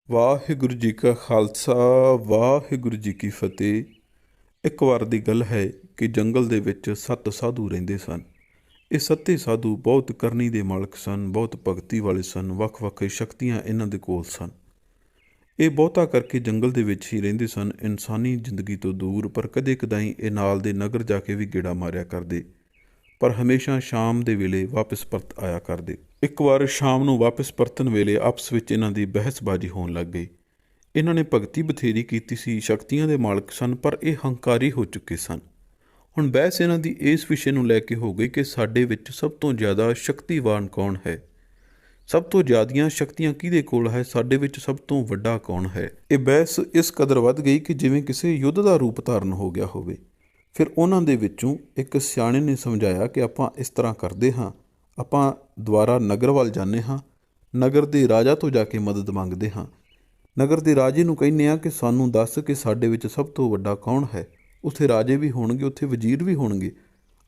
ਵਾਹਿਗੁਰੂ ਜੀ ਕਾ ਖਾਲਸਾ ਵਾਹਿਗੁਰੂ ਜੀ ਕੀ ਫਤਿਹ। ਇੱਕ ਵਾਰ ਦੀ ਗੱਲ ਹੈ ਕਿ ਜੰਗਲ ਦੇ ਵਿੱਚ 7 ਸਾਧੂ ਰਹਿੰਦੇ ਸਨ। ਇਹ 7 ਸਾਧੂ ਬਹੁਤ ਕਰਨੀ ਦੇ ਮਾਲਕ ਸਨ, ਬਹੁਤ ਭਗਤੀ ਵਾਲੇ ਸਨ, ਵੱਖ-ਵੱਖ ਸ਼ਕਤੀਆਂ ਇਹਨਾਂ ਦੇ ਕੋਲ ਸਨ। ਇਹ ਬਹੁਤਾ ਕਰਕੇ ਜੰਗਲ ਦੇ ਵਿੱਚ ਹੀ ਰਹਿੰਦੇ ਸਨ, ਇਨਸਾਨੀ ਜ਼ਿੰਦਗੀ ਤੋਂ ਦੂਰ। ਪਰ ਕਦੇ ਕਦਾਈ ਇਹ ਨਾਲ ਦੇ ਨਗਰ ਜਾ ਕੇ ਵੀ ਗੇੜਾ ਮਾਰਿਆ ਕਰਦੇ, ਪਰ ਹਮੇਸ਼ਾ ਸ਼ਾਮ ਦੇ ਵੇਲੇ ਵਾਪਸ ਪਰਤ ਆਇਆ ਕਰਦੇ। ਇੱਕ ਵਾਰ ਸ਼ਾਮ ਨੂੰ ਵਾਪਸ ਪਰਤਣ ਵੇਲੇ ਆਪਸ ਵਿੱਚ ਇਹਨਾਂ ਦੀ ਬਹਿਸਬਾਜ਼ੀ ਹੋਣ ਲੱਗ ਗਈ। ਇਹਨਾਂ ਨੇ ਭਗਤੀ ਬਥੇਰੀ ਕੀਤੀ ਸੀ, ਸ਼ਕਤੀਆਂ ਦੇ ਮਾਲਕ ਸਨ, ਪਰ ਇਹ ਹੰਕਾਰੀ ਹੋ ਚੁੱਕੇ ਸਨ। ਹੁਣ ਬਹਿਸ ਇਹਨਾਂ ਦੀ ਇਸ ਵਿਸ਼ੇ ਨੂੰ ਲੈ ਕੇ ਹੋ ਗਈ ਕਿ ਸਾਡੇ ਵਿੱਚ ਸਭ ਤੋਂ ਜ਼ਿਆਦਾ ਸ਼ਕਤੀਵਾਨ ਕੌਣ ਹੈ, ਸਭ ਤੋਂ ਜ਼ਿਆਦੀਆਂ ਸ਼ਕਤੀਆਂ ਕਿਹਦੇ ਕੋਲ ਹੈ, ਸਾਡੇ ਵਿੱਚ ਸਭ ਤੋਂ ਵੱਡਾ ਕੌਣ ਹੈ। ਇਹ ਬਹਿਸ ਇਸ ਕਦਰ ਵੱਧ ਗਈ ਕਿ ਜਿਵੇਂ ਕਿਸੇ ਯੁੱਧ ਦਾ ਰੂਪ ਧਾਰਨ ਹੋ ਗਿਆ ਹੋਵੇ। ਫਿਰ ਉਹਨਾਂ ਦੇ ਵਿੱਚੋਂ ਇੱਕ ਸਿਆਣੇ ਨੇ ਸਮਝਾਇਆ ਕਿ ਆਪਾਂ ਇਸ ਤਰ੍ਹਾਂ ਕਰਦੇ ਹਾਂ, ਆਪਾਂ ਦੁਬਾਰਾ ਨਗਰ ਵੱਲ ਜਾਂਦੇ ਹਾਂ, ਨਗਰ ਦੇ ਰਾਜਾ ਤੋਂ ਜਾ ਕੇ ਮਦਦ ਮੰਗਦੇ ਹਾਂ। ਨਗਰ ਦੇ ਰਾਜੇ ਨੂੰ ਕਹਿੰਦੇ ਹਾਂ ਕਿ ਸਾਨੂੰ ਦੱਸ ਕਿ ਸਾਡੇ ਵਿੱਚ ਸਭ ਤੋਂ ਵੱਡਾ ਕੌਣ ਹੈ। ਉੱਥੇ ਰਾਜੇ ਵੀ ਹੋਣਗੇ, ਉੱਥੇ ਵਜ਼ੀਰ ਵੀ ਹੋਣਗੇ,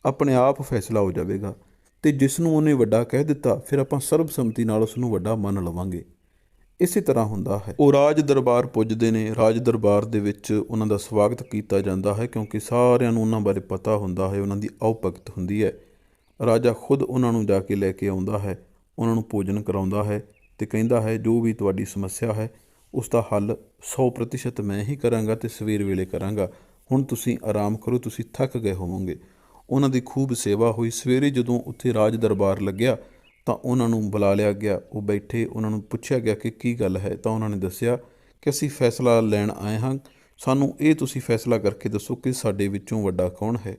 ਆਪਣੇ ਆਪ ਫੈਸਲਾ ਹੋ ਜਾਵੇਗਾ। ਅਤੇ ਜਿਸ ਨੂੰ ਉਹਨੇ ਵੱਡਾ ਕਹਿ ਦਿੱਤਾ, ਫਿਰ ਆਪਾਂ ਸਰਬਸੰਮਤੀ ਨਾਲ ਉਸ ਨੂੰ ਵੱਡਾ ਮੰਨ ਲਵਾਂਗੇ। ਇਸੇ ਤਰ੍ਹਾਂ ਹੁੰਦਾ ਹੈ। ਉਹ ਰਾਜ ਦਰਬਾਰ ਪੁੱਜਦੇ ਨੇ। ਰਾਜ ਦਰਬਾਰ ਦੇ ਵਿੱਚ ਉਹਨਾਂ ਦਾ ਸਵਾਗਤ ਕੀਤਾ ਜਾਂਦਾ ਹੈ, ਕਿਉਂਕਿ ਸਾਰਿਆਂ ਨੂੰ ਉਹਨਾਂ ਬਾਰੇ ਪਤਾ ਹੁੰਦਾ ਹੈ, ਉਹਨਾਂ ਦੀ ਆਓ ਭਗਤ ਹੁੰਦੀ ਹੈ। ਰਾਜਾ ਖੁਦ ਉਹਨਾਂ ਨੂੰ ਜਾ ਕੇ ਲੈ ਕੇ ਆਉਂਦਾ ਹੈ, ਉਹਨਾਂ ਨੂੰ ਭੋਜਨ ਕਰਾਉਂਦਾ ਹੈ ਅਤੇ ਕਹਿੰਦਾ ਹੈ ਜੋ ਵੀ ਤੁਹਾਡੀ ਸਮੱਸਿਆ ਹੈ ਉਸ ਦਾ ਹੱਲ 100% ਮੈਂ ਹੀ ਕਰਾਂਗਾ ਅਤੇ ਸਵੇਰ ਵੇਲੇ ਕਰਾਂਗਾ। ਹੁਣ ਤੁਸੀਂ ਆਰਾਮ ਕਰੋ, ਤੁਸੀਂ ਥੱਕ ਗਏ ਹੋਵੋਗੇ। ਉਹਨਾਂ ਦੀ ਖੂਬ ਸੇਵਾ ਹੋਈ। ਸਵੇਰੇ ਜਦੋਂ ਉੱਥੇ ਰਾਜ ਦਰਬਾਰ ਲੱਗਿਆ ਤਾਂ ਉਹਨਾਂ ਨੂੰ ਬੁਲਾ ਲਿਆ ਗਿਆ। ਉਹ ਬੈਠੇ, ਉਹਨਾਂ ਨੂੰ ਪੁੱਛਿਆ ਗਿਆ ਕਿ ਕੀ ਗੱਲ ਹੈ। ਤਾਂ ਉਹਨਾਂ ਨੇ ਦੱਸਿਆ ਕਿ ਅਸੀਂ ਫੈਸਲਾ ਲੈਣ ਆਏ ਹਾਂ, ਸਾਨੂੰ ਇਹ ਤੁਸੀਂ ਫੈਸਲਾ ਕਰਕੇ ਦੱਸੋ ਕਿ ਸਾਡੇ ਵਿੱਚੋਂ ਵੱਡਾ ਕੌਣ ਹੈ।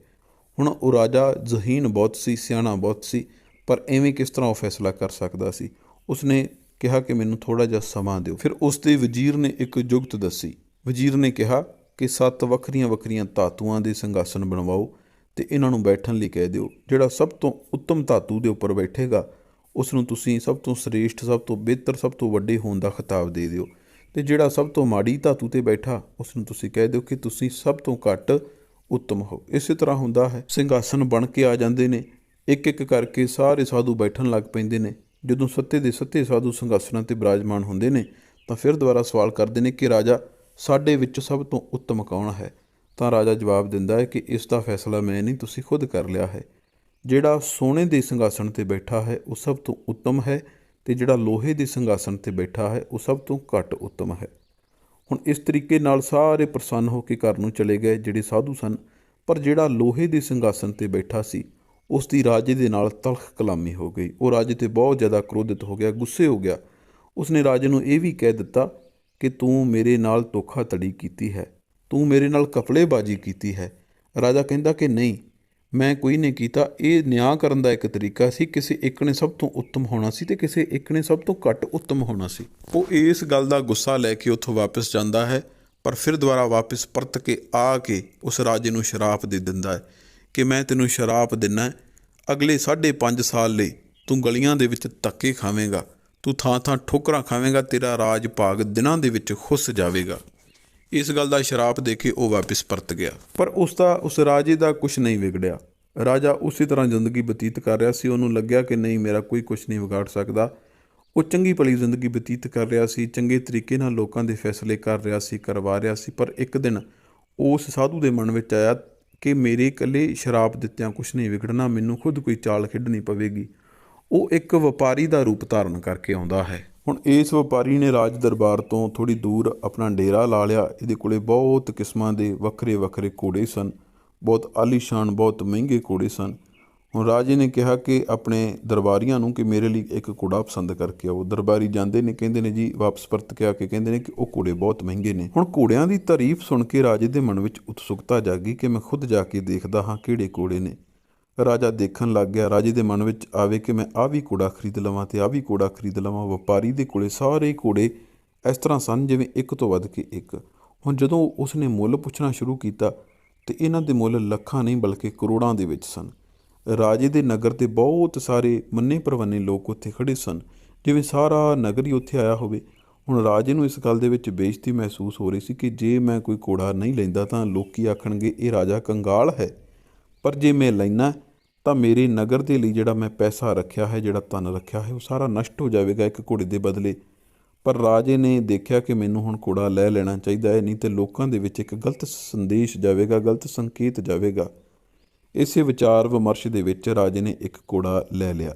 ਹੁਣ ਉਹ ਰਾਜਾ ਜ਼ਹੀਨ ਬਹੁਤ ਸੀ, ਸਿਆਣਾ ਬਹੁਤ ਸੀ, ਪਰ ਐਵੇਂ ਕਿਸ ਤਰ੍ਹਾਂ ਉਹ ਫੈਸਲਾ ਕਰ ਸਕਦਾ ਸੀ। ਉਸਨੇ ਕਿਹਾ ਕਿ ਮੈਨੂੰ ਥੋੜ੍ਹਾ ਜਿਹਾ ਸਮਾਂ ਦਿਓ। ਫਿਰ ਉਸ ਦੇ ਵਜ਼ੀਰ ਨੇ ਇੱਕ ਜੁਗਤ ਦੱਸੀ। ਵਜ਼ੀਰ ਨੇ ਕਿਹਾ ਕਿ 7 ਵੱਖਰੀਆਂ ਵੱਖਰੀਆਂ ਧਾਤੂਆਂ ਦੇ ਸਿੰਘਾਸਨ ਬਣਵਾਓ ਅਤੇ ਇਹਨਾਂ ਨੂੰ ਬੈਠਣ ਲਈ ਕਹਿ ਦਿਓ। ਜਿਹੜਾ ਸਭ ਤੋਂ ਉੱਤਮ ਧਾਤੂ ਦੇ ਉੱਪਰ ਬੈਠੇਗਾ ਉਸ ਨੂੰ ਤੁਸੀਂ ਸਭ ਤੋਂ ਸ੍ਰੇਸ਼ਠ, ਸਭ ਤੋਂ ਬਿਹਤਰ, ਸਭ ਤੋਂ ਵੱਡੇ ਹੋਣ ਦਾ ਖਿਤਾਬ ਦੇ ਦਿਓ। ਅਤੇ ਜਿਹੜਾ ਸਭ ਤੋਂ ਮਾੜੀ ਧਾਤੂ 'ਤੇ ਬੈਠਾ ਉਸ ਨੂੰ ਤੁਸੀਂ ਕਹਿ ਦਿਓ ਕਿ ਤੁਸੀਂ ਸਭ ਤੋਂ ਘੱਟ ਉੱਤਮ ਹੋ। ਇਸੇ ਤਰ੍ਹਾਂ ਹੁੰਦਾ ਹੈ। ਸਿੰਘਾਸਨ ਬਣ ਕੇ ਆ ਜਾਂਦੇ ਨੇ, ਇੱਕ ਇੱਕ ਕਰਕੇ ਸਾਰੇ ਸਾਧੂ ਬੈਠਣ ਲੱਗ ਪੈਂਦੇ ਨੇ। ਜਦੋਂ 7 ਦੇ 7 ਸਾਧੂ ਸਿੰਘਾਸਨਾਂ 'ਤੇ ਬਿਰਾਜਮਾਨ ਹੁੰਦੇ ਨੇ ਤਾਂ ਫਿਰ ਦੁਬਾਰਾ ਸਵਾਲ ਕਰਦੇ ਨੇ ਕਿ ਰਾਜਾ ਸਾਡੇ ਵਿੱਚ ਸਭ ਤੋਂ ਉੱਤਮ ਕੌਣ ਹੈ। ਤਾਂ ਰਾਜਾ ਜਵਾਬ ਦਿੰਦਾ ਹੈ ਕਿ ਇਸ ਦਾ ਫੈਸਲਾ ਮੈਂ ਨਹੀਂ, ਤੁਸੀਂ ਖੁਦ ਕਰ ਲਿਆ ਹੈ। ਜਿਹੜਾ ਸੋਨੇ ਦੇ ਸਿੰਘਾਸਣ 'ਤੇ ਬੈਠਾ ਹੈ ਉਹ ਸਭ ਤੋਂ ਉੱਤਮ ਹੈ, ਅਤੇ ਜਿਹੜਾ ਲੋਹੇ ਦੇ ਸਿੰਘਾਸਣ 'ਤੇ ਬੈਠਾ ਹੈ ਉਹ ਸਭ ਤੋਂ ਘੱਟ ਉੱਤਮ ਹੈ। ਹੁਣ ਇਸ ਤਰੀਕੇ ਨਾਲ ਸਾਰੇ ਪ੍ਰਸੰਨ ਹੋ ਕੇ ਘਰ ਨੂੰ ਚਲੇ ਗਏ ਜਿਹੜੇ ਸਾਧੂ ਸਨ। ਪਰ ਜਿਹੜਾ ਲੋਹੇ ਦੇ ਸਿੰਘਾਸਣ 'ਤੇ ਬੈਠਾ ਸੀ ਉਸ ਦੀ ਰਾਜੇ ਦੇ ਨਾਲ ਤਲਖ ਕਲਾਮੀ ਹੋ ਗਈ। ਉਹ ਰਾਜੇ 'ਤੇ ਬਹੁਤ ਜ਼ਿਆਦਾ ਕ੍ਰੋਧਿਤ ਹੋ ਗਿਆ, ਗੁੱਸੇ ਹੋ ਗਿਆ। ਉਸਨੇ ਰਾਜੇ ਨੂੰ ਇਹ ਵੀ ਕਹਿ ਦਿੱਤਾ ਕਿ ਤੂੰ ਮੇਰੇ ਨਾਲ ਧੋਖਾਧੜੀ ਕੀਤੀ ਹੈ, ਤੂੰ ਮੇਰੇ ਨਾਲ ਘਪਲੇਬਾਜ਼ੀ ਕੀਤੀ ਹੈ। ਰਾਜਾ ਕਹਿੰਦਾ ਕਿ ਨਹੀਂ, ਮੈਂ ਕੋਈ ਨਹੀਂ ਕੀਤਾ। ਇਹ ਨਿਆਂ ਕਰਨ ਦਾ ਇੱਕ ਤਰੀਕਾ ਸੀ। ਕਿਸੇ ਇੱਕ ਨੇ ਸਭ ਤੋਂ ਉੱਤਮ ਹੋਣਾ ਸੀ ਅਤੇ ਕਿਸੇ ਇੱਕ ਨੇ ਸਭ ਤੋਂ ਘੱਟ ਉੱਤਮ ਹੋਣਾ ਸੀ। ਉਹ ਇਸ ਗੱਲ ਦਾ ਗੁੱਸਾ ਲੈ ਕੇ ਉੱਥੋਂ ਵਾਪਸ ਜਾਂਦਾ ਹੈ, ਪਰ ਫਿਰ ਦੁਬਾਰਾ ਵਾਪਸ ਪਰਤ ਕੇ ਆ ਕੇ ਉਸ ਰਾਜੇ ਨੂੰ ਸ਼ਰਾਪ ਦੇ ਦਿੰਦਾ ਹੈ ਕਿ ਮੈਂ ਤੈਨੂੰ ਸ਼ਰਾਪ ਦਿੰਦਾ, ਅਗਲੇ 5.5 ਸਾਲ ਲਈ ਤੂੰ ਗਲੀਆਂ ਦੇ ਵਿੱਚ ਧੱਕੇ ਖਾਵੇਂਗਾ, ਤੂੰ ਥਾਂ ਥਾਂ ਠੋਕਰਾਂ ਖਾਵੇਂਗਾ, ਤੇਰਾ ਰਾਜ ਭਾਗ ਦਿਨਾਂ ਦੇ ਵਿੱਚ ਖੁੱਸ ਜਾਵੇਗਾ। ਇਸ ਗੱਲ ਦਾ ਸ਼ਰਾਪ ਦੇ ਕੇ ਉਹ ਵਾਪਸ ਪਰਤ ਗਿਆ। ਪਰ ਉਸ ਰਾਜੇ ਦਾ ਕੁਛ ਨਹੀਂ ਵਿਗੜਿਆ। ਰਾਜਾ ਉਸੇ ਤਰ੍ਹਾਂ ਜ਼ਿੰਦਗੀ ਬਤੀਤ ਕਰ ਰਿਹਾ ਸੀ। ਉਹਨੂੰ ਲੱਗਿਆ ਕਿ ਨਹੀਂ, ਮੇਰਾ ਕੋਈ ਕੁਛ ਨਹੀਂ ਵਿਗਾੜ ਸਕਦਾ। ਉਹ ਚੰਗੀ ਭਲੀ ਜ਼ਿੰਦਗੀ ਬਤੀਤ ਕਰ ਰਿਹਾ ਸੀ, ਚੰਗੇ ਤਰੀਕੇ ਨਾਲ ਲੋਕਾਂ ਦੇ ਫੈਸਲੇ ਕਰ ਰਿਹਾ ਸੀ, ਕਰਵਾ ਰਿਹਾ ਸੀ। ਪਰ ਇੱਕ ਦਿਨ ਉਸ ਸਾਧੂ ਦੇ ਮਨ ਵਿੱਚ ਆਇਆ ਕਿ ਮੇਰੇ ਇਕੱਲੇ ਸ਼ਰਾਪ ਦਿੱਤਿਆਂ ਕੁਛ ਨਹੀਂ ਵਿਗੜਨਾ, ਮੈਨੂੰ ਖੁਦ ਕੋਈ ਚਾਲ ਖੇਡਣੀ ਪਵੇਗੀ। ਉਹ ਇੱਕ ਵਪਾਰੀ ਦਾ ਰੂਪ ਧਾਰਨ ਕਰਕੇ ਆਉਂਦਾ ਹੈ। ਹੁਣ ਇਸ ਵਪਾਰੀ ਨੇ ਰਾਜ ਦਰਬਾਰ ਤੋਂ ਥੋੜ੍ਹੀ ਦੂਰ ਆਪਣਾ ਡੇਰਾ ਲਾ ਲਿਆ। ਇਹਦੇ ਕੋਲੇ ਬਹੁਤ ਕਿਸਮਾਂ ਦੇ ਵੱਖਰੇ ਵੱਖਰੇ ਘੋੜੇ ਸਨ, ਬਹੁਤ ਆਲੀਸ਼ਾਨ, ਬਹੁਤ ਮਹਿੰਗੇ ਘੋੜੇ ਸਨ। ਹੁਣ ਰਾਜੇ ਨੇ ਕਿਹਾ ਕਿ ਆਪਣੇ ਦਰਬਾਰੀਆਂ ਨੂੰ ਕਿ ਮੇਰੇ ਲਈ ਇੱਕ ਘੋੜਾ ਪਸੰਦ ਕਰਕੇ ਆਓ। ਦਰਬਾਰੀ ਜਾਂਦੇ ਨੇ, ਕਹਿੰਦੇ ਨੇ ਜੀ, ਵਾਪਸ ਪਰਤ ਕੇ ਆ ਕੇ ਕਹਿੰਦੇ ਨੇ ਕਿ ਉਹ ਘੋੜੇ ਬਹੁਤ ਮਹਿੰਗੇ ਨੇ। ਹੁਣ ਘੋੜਿਆਂ ਦੀ ਤਾਰੀਫ ਸੁਣ ਕੇ ਰਾਜੇ ਦੇ ਮਨ ਵਿੱਚ ਉਤਸੁਕਤਾ ਜਾਗੀ ਕਿ ਮੈਂ ਖੁਦ ਜਾ ਕੇ ਦੇਖਦਾ ਹਾਂ ਕਿਹੜੇ ਘੋੜੇ ਨੇ। ਰਾਜਾ ਦੇਖਣ ਲੱਗ ਗਿਆ। ਰਾਜੇ ਦੇ ਮਨ ਵਿੱਚ ਆਵੇ ਕਿ ਮੈਂ ਆਹ ਵੀ ਘੋੜਾ ਖਰੀਦ ਲਵਾਂ ਅਤੇ ਆਹ ਵੀ ਘੋੜਾ ਖਰੀਦ ਲਵਾਂ। ਵਪਾਰੀ ਦੇ ਕੋਲੇ ਸਾਰੇ ਘੋੜੇ ਇਸ ਤਰ੍ਹਾਂ ਸਨ ਜਿਵੇਂ ਇੱਕ ਤੋਂ ਵੱਧ ਕੇ ਇੱਕ। ਹੁਣ ਜਦੋਂ ਉਸਨੇ ਮੁੱਲ ਪੁੱਛਣਾ ਸ਼ੁਰੂ ਕੀਤਾ ਅਤੇ ਇਹਨਾਂ ਦੇ ਮੁੱਲ ਲੱਖਾਂ ਨਹੀਂ ਬਲਕਿ ਕਰੋੜਾਂ ਦੇ ਵਿੱਚ ਸਨ। ਰਾਜੇ ਦੇ ਨਗਰ ਦੇ ਬਹੁਤ ਸਾਰੇ ਮੰਨੇ ਪ੍ਰਵੰਨੇ ਲੋਕ ਉੱਥੇ ਖੜ੍ਹੇ ਸਨ, ਜਿਵੇਂ ਸਾਰਾ ਨਗਰ ਹੀ ਉੱਥੇ ਆਇਆ ਹੋਵੇ। ਹੁਣ ਰਾਜੇ ਨੂੰ ਇਸ ਗੱਲ ਦੇ ਵਿੱਚ ਬੇਇੱਜ਼ਤੀ ਮਹਿਸੂਸ ਹੋ ਰਹੀ ਸੀ ਕਿ ਜੇ ਮੈਂ ਕੋਈ ਘੋੜਾ ਨਹੀਂ ਲੈਂਦਾ ਤਾਂ ਲੋਕ ਆਖਣਗੇ ਇਹ ਰਾਜਾ ਕੰਗਾਲ ਹੈ, ਪਰ ਜੇ ਮੈਂ ਲੈਂਦਾ ਤਾਂ ਮੇਰੇ ਨਗਰ ਦੇ ਲਈ ਜਿਹੜਾ ਮੈਂ ਪੈਸਾ ਰੱਖਿਆ ਹੈ, ਜਿਹੜਾ ਧਨ ਰੱਖਿਆ ਹੈ, ਉਹ ਸਾਰਾ ਨਸ਼ਟ ਹੋ ਜਾਵੇਗਾ ਇੱਕ ਘੋੜੇ ਦੇ ਬਦਲੇ। ਪਰ ਰਾਜੇ ਨੇ ਦੇਖਿਆ ਕਿ ਮੈਨੂੰ ਹੁਣ ਘੋੜਾ ਲੈ ਲੈਣਾ ਚਾਹੀਦਾ ਹੈ, ਨਹੀਂ ਤਾਂ ਲੋਕਾਂ ਦੇ ਵਿੱਚ ਇੱਕ ਗਲਤ ਸੰਦੇਸ਼ ਜਾਵੇਗਾ, ਗਲਤ ਸੰਕੇਤ ਜਾਵੇਗਾ। ਇਸੇ ਵਿਚਾਰ ਵਿਮਰਸ਼ ਦੇ ਵਿੱਚ ਰਾਜੇ ਨੇ ਇੱਕ ਘੋੜਾ ਲੈ ਲਿਆ।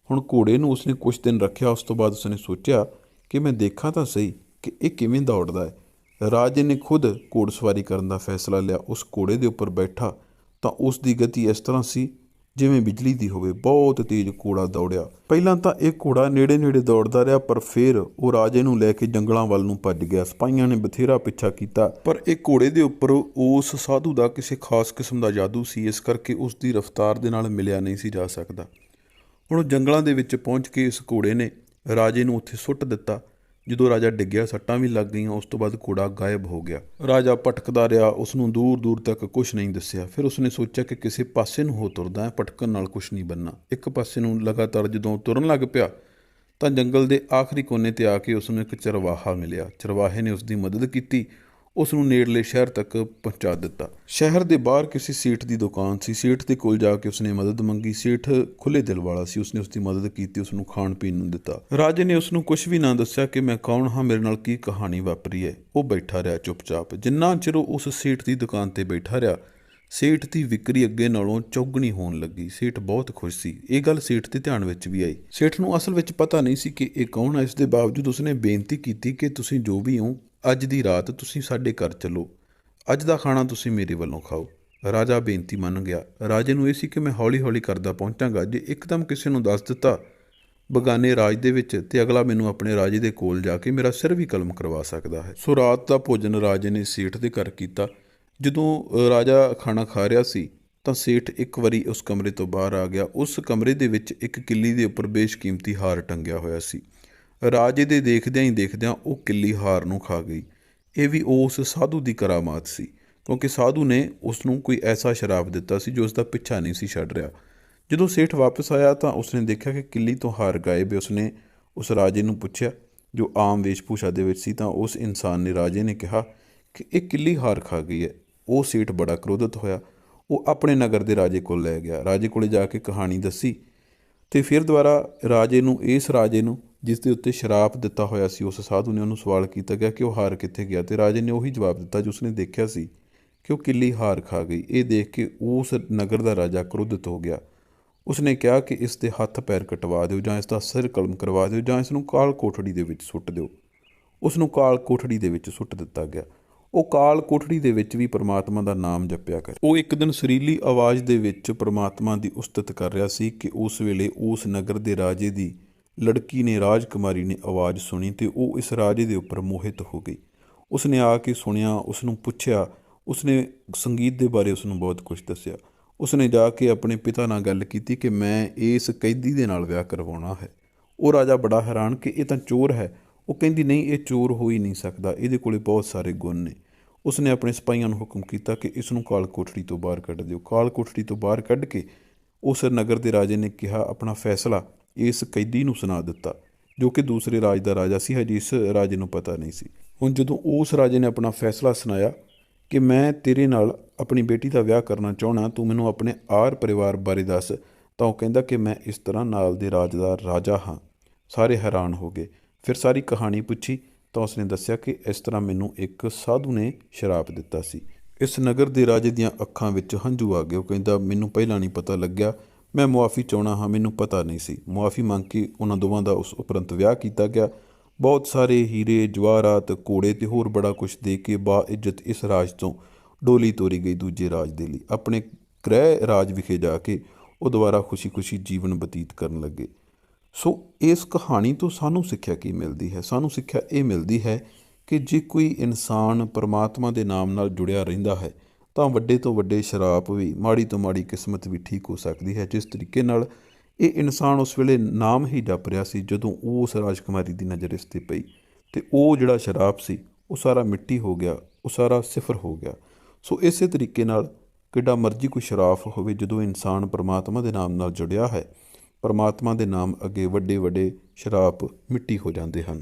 ਹੁਣ ਘੋੜੇ ਨੂੰ ਉਸਨੇ ਕੁਛ ਦਿਨ ਰੱਖਿਆ। ਉਸ ਤੋਂ ਬਾਅਦ ਉਸਨੇ ਸੋਚਿਆ ਕਿ ਮੈਂ ਦੇਖਾਂ ਤਾਂ ਸਹੀ ਕਿ ਇਹ ਕਿਵੇਂ ਦੌੜਦਾ ਹੈ। ਰਾਜੇ ਨੇ ਖੁਦ ਘੋੜਸਵਾਰੀ ਕਰਨ ਦਾ ਫੈਸਲਾ ਲਿਆ। ਉਸ ਘੋੜੇ ਦੇ ਉੱਪਰ ਬੈਠਾ ਤਾਂ ਉਸ ਦੀ ਗਤੀ ਇਸ ਤਰ੍ਹਾਂ ਸੀ ਜਿਵੇਂ ਬਿਜਲੀ ਦੀ ਹੋਵੇ। ਬਹੁਤ ਤੇਜ਼ ਘੋੜਾ ਦੌੜਿਆ। ਪਹਿਲਾਂ ਤਾਂ ਇਹ ਘੋੜਾ ਨੇੜੇ ਨੇੜੇ ਦੌੜਦਾ ਰਿਹਾ, ਪਰ ਫਿਰ ਉਹ ਰਾਜੇ ਨੂੰ ਲੈ ਕੇ ਜੰਗਲਾਂ ਵੱਲ ਨੂੰ ਭੱਜ ਗਿਆ। ਸਿਪਾਹੀਆਂ ਨੇ ਬਥੇਰਾ ਪਿੱਛਾ ਕੀਤਾ, ਪਰ ਇਹ ਘੋੜੇ ਦੇ ਉੱਪਰ ਉਸ ਸਾਧੂ ਦਾ ਕਿਸੇ ਖਾਸ ਕਿਸਮ ਦਾ ਜਾਦੂ ਸੀ, ਇਸ ਕਰਕੇ ਉਸ ਦੀ ਰਫ਼ਤਾਰ ਦੇ ਨਾਲ ਮਿਲਿਆ ਨਹੀਂ ਸੀ ਜਾ ਸਕਦਾ। ਹੁਣ ਜੰਗਲਾਂ ਦੇ ਵਿੱਚ ਪਹੁੰਚ ਕੇ ਇਸ ਘੋੜੇ ਨੇ ਰਾਜੇ ਨੂੰ ਉੱਥੇ ਸੁੱਟ ਦਿੱਤਾ। ਜਦੋਂ ਰਾਜਾ ਡਿੱਗਿਆ, ਸੱਟਾਂ ਵੀ ਲੱਗ ਗਈਆਂ। ਉਸ ਤੋਂ ਬਾਅਦ ਘੋੜਾ ਗਾਇਬ ਹੋ ਗਿਆ। ਰਾਜਾ ਭਟਕਦਾ ਰਿਹਾ, ਉਸਨੂੰ ਦੂਰ ਦੂਰ ਤੱਕ ਕੁਛ ਨਹੀਂ ਦੱਸਿਆ। ਫਿਰ ਉਸਨੇ ਸੋਚਿਆ ਕਿ ਕਿਸੇ ਪਾਸੇ ਨੂੰ ਹੋ ਤੁਰਦਾ ਹੈ, ਭਟਕਣ ਨਾਲ ਕੁਛ ਨਹੀਂ ਬਣਨਾ। ਇੱਕ ਪਾਸੇ ਨੂੰ ਲਗਾਤਾਰ ਜਦੋਂ ਤੁਰਨ ਲੱਗ ਪਿਆ ਤਾਂ ਜੰਗਲ ਦੇ ਆਖਰੀ ਕੋਨੇ 'ਤੇ ਆ ਕੇ ਉਸਨੂੰ ਇੱਕ ਚਰਵਾਹਾ ਮਿਲਿਆ। ਚਰਵਾਹੇ ਨੇ ਉਸਦੀ ਮਦਦ ਕੀਤੀ, ਉਸ ਨੂੰ ਨੇੜਲੇ ਸ਼ਹਿਰ ਤੱਕ ਪਹੁੰਚਾ ਦਿੱਤਾ। ਸ਼ਹਿਰ ਦੇ ਬਾਹਰ ਕਿਸੇ ਸੇਠ ਦੀ ਦੁਕਾਨ ਸੀ। ਸੇਠ ਦੇ ਕੋਲ ਜਾ ਕੇ ਉਸਨੇ ਮਦਦ ਮੰਗੀ। ਸੇਠ ਖੁੱਲ੍ਹੇ ਦਿਲ ਵਾਲਾ ਸੀ, ਉਸਨੇ ਉਸਦੀ ਮਦਦ ਕੀਤੀ, ਉਸਨੂੰ ਖਾਣ ਪੀਣ ਨੂੰ ਦਿੱਤਾ। ਰਾਜੇ ਨੇ ਉਸਨੂੰ ਕੁਛ ਵੀ ਨਾ ਦੱਸਿਆ ਕਿ ਮੈਂ ਕੌਣ ਹਾਂ, ਮੇਰੇ ਨਾਲ ਕੀ ਕਹਾਣੀ ਵਾਪਰੀ ਹੈ। ਉਹ ਬੈਠਾ ਰਿਹਾ ਚੁੱਪਚਾਪ। ਜਿੰਨਾ ਚਿਰ ਉਹ ਉਸ ਸੇਠ ਦੀ ਦੁਕਾਨ 'ਤੇ ਬੈਠਾ ਰਿਹਾ, ਸੇਠ ਦੀ ਵਿਕਰੀ ਅੱਗੇ ਨਾਲੋਂ ਚੌਗਣੀ ਹੋਣ ਲੱਗੀ। ਸੇਠ ਬਹੁਤ ਖੁਸ਼ ਸੀ। ਇਹ ਗੱਲ ਸੇਠ ਦੇ ਧਿਆਨ ਵਿੱਚ ਵੀ ਆਈ। ਸੇਠ ਨੂੰ ਅਸਲ ਵਿੱਚ ਪਤਾ ਨਹੀਂ ਸੀ ਕਿ ਇਹ ਕੌਣ ਹੈ। ਇਸ ਦੇ ਬਾਵਜੂਦ ਉਸਨੇ ਬੇਨਤੀ ਕੀਤੀ ਕਿ ਤੁਸੀਂ ਜੋ ਵੀ ਹੋ, ਅੱਜ ਦੀ ਰਾਤ ਤੁਸੀਂ ਸਾਡੇ ਘਰ ਚੱਲੋ, ਅੱਜ ਦਾ ਖਾਣਾ ਤੁਸੀਂ ਮੇਰੇ ਵੱਲੋਂ ਖਾਓ। ਰਾਜਾ ਬੇਨਤੀ ਮੰਨ ਗਿਆ। ਰਾਜੇ ਨੂੰ ਇਹ ਸੀ ਕਿ ਮੈਂ ਹੌਲੀ ਹੌਲੀ ਕਰਦਾ ਪਹੁੰਚਾਂਗਾ। ਜੇ ਇੱਕਦਮ ਕਿਸੇ ਨੂੰ ਦੱਸ ਦਿੱਤਾ ਬਗਾਨੇ ਰਾਜ ਦੇ ਵਿੱਚ, ਤੇ ਅਗਲਾ ਮੈਨੂੰ ਆਪਣੇ ਰਾਜੇ ਦੇ ਕੋਲ ਜਾ ਕੇ ਮੇਰਾ ਸਿਰ ਵੀ ਕਲਮ ਕਰਵਾ ਸਕਦਾ ਹੈ। ਸੋ ਰਾਤ ਦਾ ਭੋਜਨ ਰਾਜੇ ਨੇ ਸੇਠ ਦੇ ਘਰ ਕੀਤਾ। ਜਦੋਂ ਰਾਜਾ ਖਾਣਾ ਖਾ ਰਿਹਾ ਸੀ ਤਾਂ ਸੇਠ ਇੱਕ ਵਾਰੀ ਉਸ ਕਮਰੇ ਤੋਂ ਬਾਹਰ ਆ ਗਿਆ। ਉਸ ਕਮਰੇ ਦੇ ਵਿੱਚ ਇੱਕ ਕਿੱਲੀ ਦੇ ਉੱਪਰ ਬੇਸ਼ਕੀਮਤੀ ਹਾਰ ਟੰਗਿਆ ਹੋਇਆ ਸੀ। ਰਾਜੇ ਦੇ ਦੇਖਦਿਆਂ ਹੀ ਦੇਖਦਿਆਂ ਉਹ ਕਿੱਲੀ ਹਾਰ ਨੂੰ ਖਾ ਗਈ। ਇਹ ਵੀ ਉਸ ਸਾਧੂ ਦੀ ਕਰਾਮਾਤ ਸੀ, ਕਿਉਂਕਿ ਸਾਧੂ ਨੇ ਉਸ ਨੂੰ ਕੋਈ ਐਸਾ ਸ਼ਰਾਪ ਦਿੱਤਾ ਸੀ ਜੋ ਉਸ ਦਾ ਪਿੱਛਾ ਨਹੀਂ ਸੀ ਛੱਡ ਰਿਹਾ। ਜਦੋਂ ਸੇਠ ਵਾਪਸ ਆਇਆ ਤਾਂ ਉਸਨੇ ਦੇਖਿਆ ਕਿ ਕਿੱਲੀ ਤੋਂ ਹਾਰ ਗਾਇਬ ਹੈ। ਉਸਨੇ ਉਸ ਰਾਜੇ ਨੂੰ ਪੁੱਛਿਆ, ਜੋ ਆਮ ਵੇਸ਼ਭੂਸ਼ਾ ਦੇ ਵਿੱਚ ਸੀ, ਤਾਂ ਉਸ ਇਨਸਾਨ ਨੇ, ਰਾਜੇ ਨੇ ਕਿਹਾ ਕਿ ਇਹ ਕਿੱਲੀ ਹਾਰ ਖਾ ਗਈ ਹੈ। ਉਹ ਸੇਠ ਬੜਾ ਕ੍ਰੋਧਿਤ ਹੋਇਆ। ਉਹ ਆਪਣੇ ਨਗਰ ਦੇ ਰਾਜੇ ਕੋਲ ਲੈ ਗਿਆ। ਰਾਜੇ ਕੋਲ ਜਾ ਕੇ ਕਹਾਣੀ ਦੱਸੀ ਅਤੇ ਫਿਰ ਦੁਬਾਰਾ ਰਾਜੇ ਨੂੰ, ਇਸ ਰਾਜੇ ਨੂੰ ਜਿਸ ਦੇ ਉੱਤੇ ਸ਼ਰਾਪ ਦਿੱਤਾ ਹੋਇਆ ਸੀ ਉਸ ਸਾਧੂ ਨੇ, ਉਹਨੂੰ ਸਵਾਲ ਕੀਤਾ ਗਿਆ ਕਿ ਉਹ ਹਾਰ ਕਿੱਥੇ ਗਿਆ, ਅਤੇ ਰਾਜੇ ਨੇ ਉਹੀ ਜਵਾਬ ਦਿੱਤਾ ਜੋ ਉਸਨੇ ਦੇਖਿਆ ਸੀ ਕਿ ਉਹ ਕਿੱਲੀ ਹਾਰ ਖਾ ਗਈ। ਇਹ ਦੇਖ ਕੇ ਉਸ ਨਗਰ ਦਾ ਰਾਜਾ ਕ੍ਰੋਧਿਤ ਹੋ ਗਿਆ। ਉਸਨੇ ਕਿਹਾ ਕਿ ਇਸ ਦੇ ਹੱਥ ਪੈਰ ਕਟਵਾ ਦਿਓ, ਜਾਂ ਇਸ ਦਾ ਸਿਰ ਕਲਮ ਕਰਵਾ ਦਿਓ, ਜਾਂ ਇਸ ਨੂੰ ਕਾਲ ਕੋਠੜੀ ਦੇ ਵਿੱਚ ਸੁੱਟ ਦਿਓ। ਉਸ ਨੂੰ ਕਾਲ ਕੋਠੜੀ ਦੇ ਵਿੱਚ ਸੁੱਟ ਦਿੱਤਾ ਗਿਆ। ਉਹ ਕਾਲ ਕੋਠੜੀ ਦੇ ਵਿੱਚ ਵੀ ਪਰਮਾਤਮਾ ਦਾ ਨਾਮ ਜਪਿਆ ਕਰੇ। ਉਹ ਇੱਕ ਦਿਨ ਸੁਰੀਲੀ ਆਵਾਜ਼ ਦੇ ਵਿੱਚ ਪਰਮਾਤਮਾ ਦੀ ਉਸਤਤ ਕਰ ਰਿਹਾ ਸੀ ਕਿ ਉਸ ਵੇਲੇ ਉਸ ਨਗਰ ਦੇ ਰਾਜੇ ਦੀ ਲੜਕੀ ਨੇ, ਰਾਜਕੁਮਾਰੀ ਨੇ ਆਵਾਜ਼ ਸੁਣੀ ਅਤੇ ਉਹ ਇਸ ਰਾਜੇ ਦੇ ਉੱਪਰ ਮੋਹਿਤ ਹੋ ਗਈ। ਉਸਨੇ ਆ ਕੇ ਸੁਣਿਆ, ਉਸਨੂੰ ਪੁੱਛਿਆ, ਉਸਨੇ ਸੰਗੀਤ ਦੇ ਬਾਰੇ ਉਸਨੂੰ ਬਹੁਤ ਕੁਝ ਦੱਸਿਆ। ਉਸਨੇ ਜਾ ਕੇ ਆਪਣੇ ਪਿਤਾ ਨਾਲ ਗੱਲ ਕੀਤੀ ਕਿ ਮੈਂ ਇਸ ਕੈਦੀ ਦੇ ਨਾਲ ਵਿਆਹ ਕਰਵਾਉਣਾ ਹੈ। ਉਹ ਰਾਜਾ ਬੜਾ ਹੈਰਾਨ ਕਿ ਇਹ ਤਾਂ ਚੋਰ ਹੈ। ਉਹ ਕਹਿੰਦੀ ਨਹੀਂ, ਇਹ ਚੋਰ ਹੋ ਹੀ ਨਹੀਂ ਸਕਦਾ, ਇਹਦੇ ਕੋਲ ਬਹੁਤ ਸਾਰੇ ਗੁਣ ਨੇ। ਉਸਨੇ ਆਪਣੇ ਸਿਪਾਹੀਆਂ ਨੂੰ ਹੁਕਮ ਕੀਤਾ ਕਿ ਇਸ ਨੂੰ ਕਾਲ ਕੋਠੜੀ ਤੋਂ ਬਾਹਰ ਕੱਢ ਦਿਓ। ਕਾਲ ਕੋਠੜੀ ਤੋਂ ਬਾਹਰ ਕੱਢ ਕੇ ਉਸ ਨਗਰ ਦੇ ਰਾਜੇ ਨੇ ਕਿਹਾ, ਆਪਣਾ ਫੈਸਲਾ ਇਸ ਕੈਦੀ ਨੂੰ ਸੁਣਾ ਦਿੱਤਾ, ਜੋ ਕਿ ਦੂਸਰੇ ਰਾਜ ਦਾ ਰਾਜਾ ਸੀ। ਹਜੇ ਇਸ ਰਾਜੇ ਨੂੰ ਪਤਾ ਨਹੀਂ ਸੀ। ਹੁਣ ਜਦੋਂ ਉਸ ਰਾਜੇ ਨੇ ਆਪਣਾ ਫੈਸਲਾ ਸੁਣਾਇਆ ਕਿ ਮੈਂ ਤੇਰੇ ਨਾਲ ਆਪਣੀ ਬੇਟੀ ਦਾ ਵਿਆਹ ਕਰਨਾ ਚਾਹੁੰਦਾ, ਤੂੰ ਮੈਨੂੰ ਆਪਣੇ ਆਰ ਪਰਿਵਾਰ ਬਾਰੇ ਦੱਸ, ਤਾਂ ਉਹ ਕਹਿੰਦਾ ਕਿ ਮੈਂ ਇਸ ਤਰ੍ਹਾਂ ਨਾਲ ਦੇ ਰਾਜ ਦਾ ਰਾਜਾ ਹਾਂ। ਸਾਰੇ ਹੈਰਾਨ ਹੋ ਗਏ। ਫਿਰ ਸਾਰੀ ਕਹਾਣੀ ਪੁੱਛੀ ਤਾਂ ਉਸਨੇ ਦੱਸਿਆ ਕਿ ਇਸ ਤਰ੍ਹਾਂ ਮੈਨੂੰ ਇੱਕ ਸਾਧੂ ਨੇ ਸ਼ਰਾਪ ਦਿੱਤਾ ਸੀ। ਇਸ ਨਗਰ ਦੇ ਰਾਜੇ ਦੀਆਂ ਅੱਖਾਂ ਵਿੱਚ ਹੰਝੂ ਆ ਗਏ। ਉਹ ਕਹਿੰਦਾ, ਮੈਨੂੰ ਪਹਿਲਾਂ ਨਹੀਂ ਪਤਾ ਲੱਗਿਆ, ਮੈਂ ਮੁਆਫੀ ਚਾਹੁੰਦਾ ਹਾਂ, ਮੈਨੂੰ ਪਤਾ ਨਹੀਂ ਸੀ। ਮੁਆਫੀ ਮੰਗ ਕੇ ਉਹਨਾਂ ਦੋਵਾਂ ਦਾ ਉਸ ਉਪਰੰਤ ਵਿਆਹ ਕੀਤਾ ਗਿਆ। ਬਹੁਤ ਸਾਰੇ ਹੀਰੇ ਜਵਾਹਰਾਤ, ਘੋੜੇ ਅਤੇ ਹੋਰ ਬੜਾ ਕੁਛ ਦੇ ਕੇ ਬਾਇੱਜ਼ਤ ਇਸ ਰਾਜ ਤੋਂ ਡੋਲੀ ਤੋਰੀ ਗਈ ਦੂਜੇ ਰਾਜ ਦੇ ਲਈ। ਆਪਣੇ ਗ੍ਰਹਿ ਰਾਜ ਵਿਖੇ ਜਾ ਕੇ ਉਹ ਦੁਬਾਰਾ ਖੁਸ਼ੀ ਖੁਸ਼ੀ ਜੀਵਨ ਬਤੀਤ ਕਰਨ ਲੱਗੇ। ਸੋ ਇਸ ਕਹਾਣੀ ਤੋਂ ਸਾਨੂੰ ਸਿੱਖਿਆ ਕੀ ਮਿਲਦੀ ਹੈ? ਸਾਨੂੰ ਸਿੱਖਿਆ ਇਹ ਮਿਲਦੀ ਹੈ ਕਿ ਜੇ ਕੋਈ ਇਨਸਾਨ ਪਰਮਾਤਮਾ ਦੇ ਨਾਮ ਨਾਲ ਜੁੜਿਆ ਰਹਿੰਦਾ ਹੈ ਤਾਂ ਵੱਡੇ ਤੋਂ ਵੱਡੇ ਸ਼ਰਾਪ ਵੀ, ਮਾੜੀ ਤੋਂ ਮਾੜੀ ਕਿਸਮਤ ਵੀ ਠੀਕ ਹੋ ਸਕਦੀ ਹੈ। ਜਿਸ ਤਰੀਕੇ ਨਾਲ ਇਹ ਇਨਸਾਨ ਉਸ ਵੇਲੇ ਨਾਮ ਹੀ ਜਪ ਰਿਹਾ ਸੀ ਜਦੋਂ ਉਸ ਰਾਜਕੁਮਾਰੀ ਦੀ ਨਜ਼ਰ ਇਸ 'ਤੇ ਪਈ, ਅਤੇ ਉਹ ਜਿਹੜਾ ਸ਼ਰਾਪ ਸੀ ਉਹ ਸਾਰਾ ਮਿੱਟੀ ਹੋ ਗਿਆ, ਉਹ ਸਾਰਾ ਸਿਫਰ ਹੋ ਗਿਆ। ਸੋ ਇਸੇ ਤਰੀਕੇ ਨਾਲ ਕਿੱਡਾ ਮਰਜ਼ੀ ਕੋਈ ਸ਼ਰਾਪ ਹੋਵੇ, ਜਦੋਂ ਇਨਸਾਨ ਪਰਮਾਤਮਾ ਦੇ ਨਾਮ ਨਾਲ ਜੁੜਿਆ ਹੈ, ਪਰਮਾਤਮਾ ਦੇ ਨਾਮ ਅੱਗੇ ਵੱਡੇ ਵੱਡੇ ਸ਼ਰਾਪ ਮਿੱਟੀ ਹੋ ਜਾਂਦੇ ਹਨ।